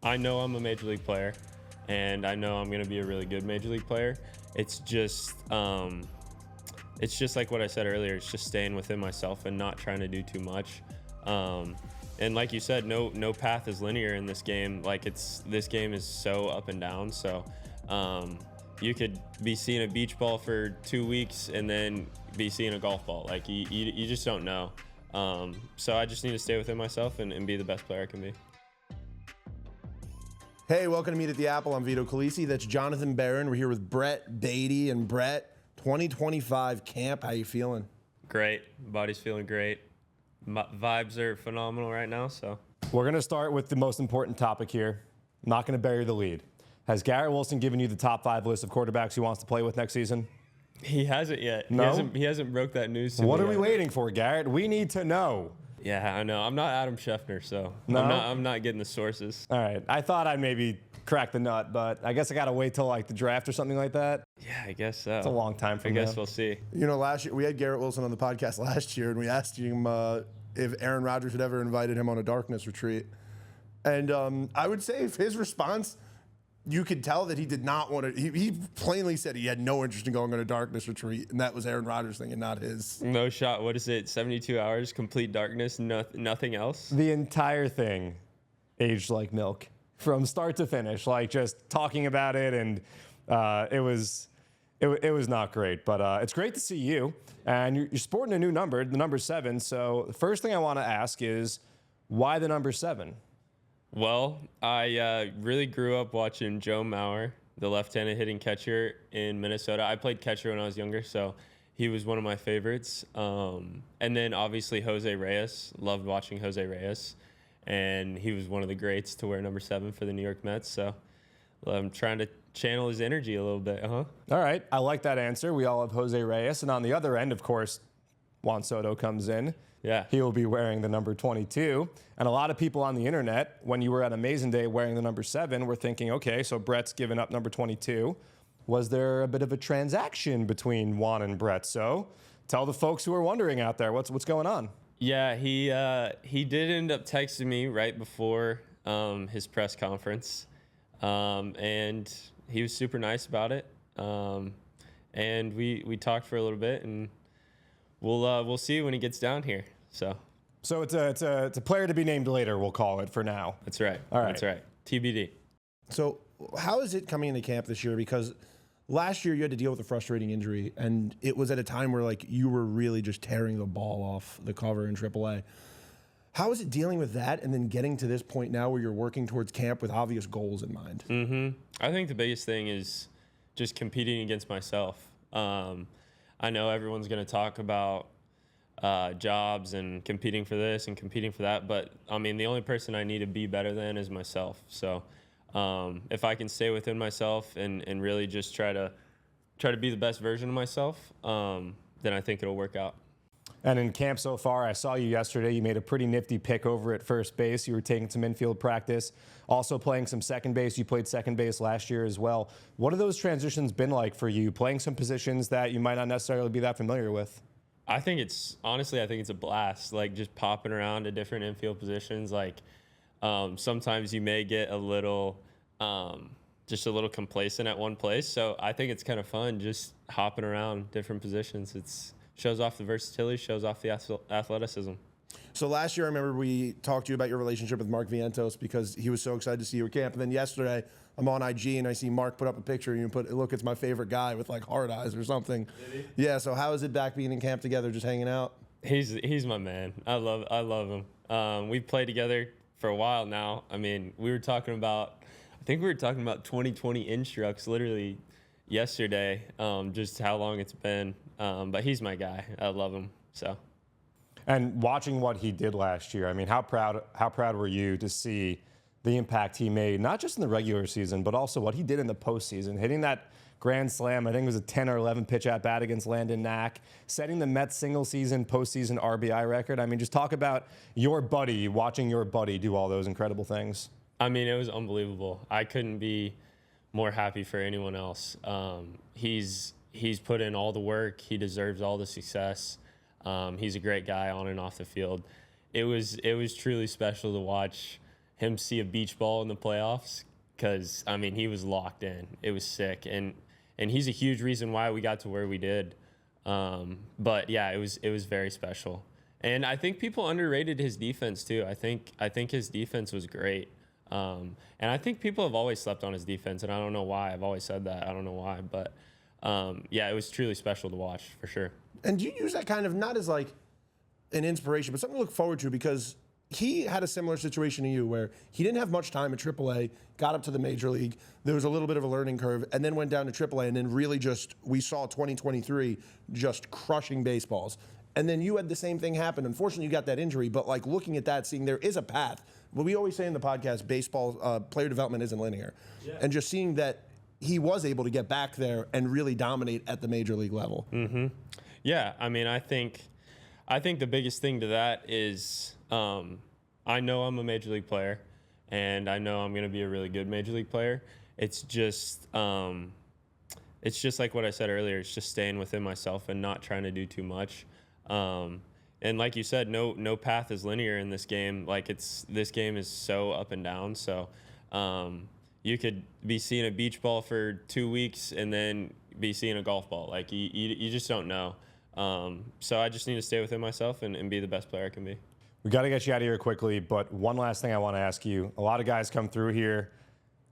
I know I'm a major league player, and I know I'm going to be a really good major league player. It's just like what I said earlier. It's just staying within myself and not trying to do too much. And like you said, no path is linear in this game. Like this game is so up and down. So you could be seeing a beach ball for 2 weeks and then be seeing a golf ball. Like you just don't know. So I just need to stay within myself and be the best player I can be. Hey, welcome to Meet at the Apple. I'm Vito Calisi. That's Jonathan Barron. We're here with Brett Baty. And Brett, 2025 camp, how you feeling? Great. Body's feeling great. Vibes are phenomenal right now. So we're going to start with the most important topic here. I'm not going to bury the lead. Has Garrett Wilson given you the top 5 list of quarterbacks he wants to play with next season? He hasn't yet. No? He hasn't broke that news to me What are yet. we waiting for, Garrett? We need to know. Yeah, I know. I'm not Adam Schefter, so No? I'm not getting the sources. All right. I thought I'd maybe crack the nut, but I guess I got to wait till like the draft or something like that. Yeah, I guess so. It's a long time from I guess now. we'll see. You know, last year we had Garrett Wilson on the podcast last year, and we asked him if Aaron Rodgers had ever invited him on a darkness retreat. And I would say if his response, you could tell that he did not want to. He plainly said he had no interest in going on a darkness retreat, and that was Aaron Rodgers' thing and not his. No shot. What is it? 72 hours, complete darkness, nothing else? The entire thing aged like milk from start to finish, like just talking about it, and it was not great, but it's great to see you, and you're sporting a new number, the number 7. So the first thing I want to ask is, why the number 7? Well, I really grew up watching Joe Mauer, the left-handed hitting catcher in Minnesota. I played catcher when I was younger, so he was one of my favorites. And then obviously Jose Reyes, loved watching Jose Reyes, and he was one of the greats to wear number 7 for the New York Mets. So I'm trying to channel his energy a little bit. All right, I like that answer. We all have Jose Reyes, and on the other end, of course, Juan Soto comes in. Yeah. He will be wearing the number 22. And a lot of people on the internet, when you were at Amazing Day wearing the number 7, were thinking, okay, so Brett's given up number 22. Was there a bit of a transaction between Juan and Brett? So tell the folks who are wondering out there, what's going on? Yeah, he did end up texting me right before his press conference, and he was super nice about it. And we talked for a little bit, and we'll see when he gets down here. So it's a player to be named later, we'll call it for now. that's right. All right. That's right. TBD. So how is it coming into camp this year? Because last year you had to deal with a frustrating injury, and it was at a time where like you were really just tearing the ball off the cover in AAA. How is it dealing with that and then getting to this point now where you're working towards camp with obvious goals in mind? I think the biggest thing is just competing against myself. I know everyone's going to talk about jobs and competing for this and competing for that, but I mean, the only person I need to be better than is myself. So if I can stay within myself and really just try to be the best version of myself, then I think it'll work out. And in camp so far, I saw you yesterday. You made a pretty nifty pick over at first base. You were taking some infield practice, also playing some second base. You played second base last year as well. What have those transitions been like for you, playing some positions that you might not necessarily be that familiar with? I think it's a blast, like just popping around to different infield positions. Like sometimes you may get a little complacent at one place. So I think it's kind of fun just hopping around different positions. It's shows off the versatility, shows off the athleticism. So last year, I remember we talked to you about your relationship with Mark Vientos because he was so excited to see you at camp. And then yesterday, I'm on IG and I see Mark put up a picture and you put, look, it's my favorite guy with like hard eyes or something. Did he? Yeah. So how is it back being in camp together, just hanging out? He's my man. I love him. We've played together for a while now. I mean, I think we were talking about 2020 instructs literally yesterday, just how long it's been. But he's my guy. I love him. So. And watching what he did last year, I mean, how proud were you to see the impact he made, not just in the regular season, but also what he did in the postseason, hitting that grand slam, I think it was a 10 or 11 pitch at bat against Landon Knack, setting the Mets single season, postseason RBI record. I mean, just talk about your buddy, watching your buddy do all those incredible things. I mean, it was unbelievable. I couldn't be more happy for anyone else. He's put in all the work. He deserves all the success. He's a great guy on and off the field. It was truly special to watch him see a beach ball in the playoffs, because I mean, he was locked in. It was sick, and he's a huge reason why we got to where we did. But yeah, it was very special, and I think people underrated his defense too. I think his defense was great, and I think people have always slept on his defense, and I don't know why. I've always said that. I don't know why, but yeah, it was truly special to watch for sure. And do you use that kind of not as like an inspiration, but something to look forward to? Because he had a similar situation to you where he didn't have much time at AAA, got up to the major league. There was a little bit of a learning curve, and then went down to AAA, and then really just, we saw 2023 just crushing baseballs. And then you had the same thing happen. Unfortunately, you got that injury, but like looking at that, seeing there is a path. What we always say in the podcast, baseball player development isn't linear. Yeah. And just seeing that he was able to get back there and really dominate at the major league level. Mm-hmm. Yeah, I mean, I think the biggest thing to that is I know I'm a major league player, and I know I'm going to be a really good major league player. It's just like what I said earlier. It's just staying within myself and not trying to do too much. And like you said, no path is linear in this game. Like this game is so up and down. So you could be seeing a beach ball for 2 weeks and then be seeing a golf ball. Like you just don't know. So I just need to stay within myself and be the best player I can be. We got to get you out of here quickly, but one last thing I want to ask you. A lot of guys come through here.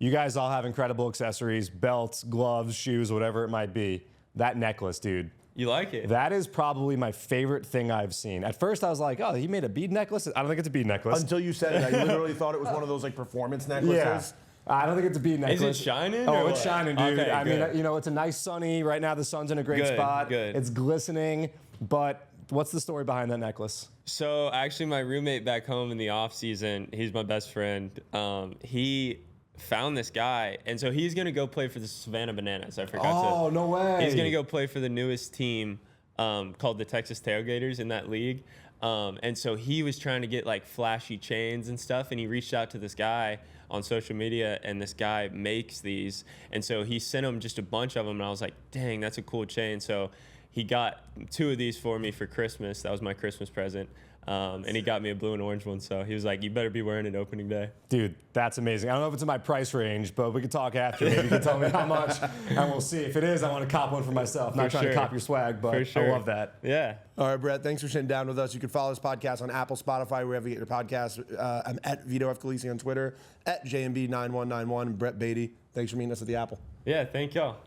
You guys all have incredible accessories, belts, gloves, shoes, whatever it might be. That necklace, dude. You like it? That is probably my favorite thing I've seen. At first, I was like, oh, he made a bead necklace? I don't think it's a bead necklace. Until you said it, I literally thought it was one of those like performance necklaces. Yeah. I don't think it's a bead necklace. Is it shining? Oh, it's shining, dude. Okay, I mean, good. you know, it's a nice sunny. Right now, the sun's in a great spot. Good. It's glistening. But what's the story behind that necklace? So actually, my roommate back home in the off season, he's my best friend. He found this guy, and so he's gonna go play for the Savannah Bananas. I forgot to. Oh, no way. He's gonna go play for the newest team called the Texas Tailgaters in that league. And so he was trying to get like flashy chains and stuff, and he reached out to this guy on social media, and this guy makes these. And so he sent him just a bunch of them, and I was like, dang, that's a cool chain. So he got 2 of these for me for Christmas. That was my Christmas present. And he got me a blue and orange one. So he was like, you better be wearing it opening day. Dude, that's amazing. I don't know if it's in my price range, but we can talk after. Maybe you can tell me how much, and we'll see. If it is, I want to cop one for myself. Not trying to cop your swag, but I love that. Yeah. All right, Brett, thanks for sitting down with us. You can follow this podcast on Apple, Spotify, wherever you get your podcasts. I'm at Vito F. Khaleesi on Twitter, at JMB9191. Brett Baty, thanks for meeting us at the Apple. Yeah, thank y'all.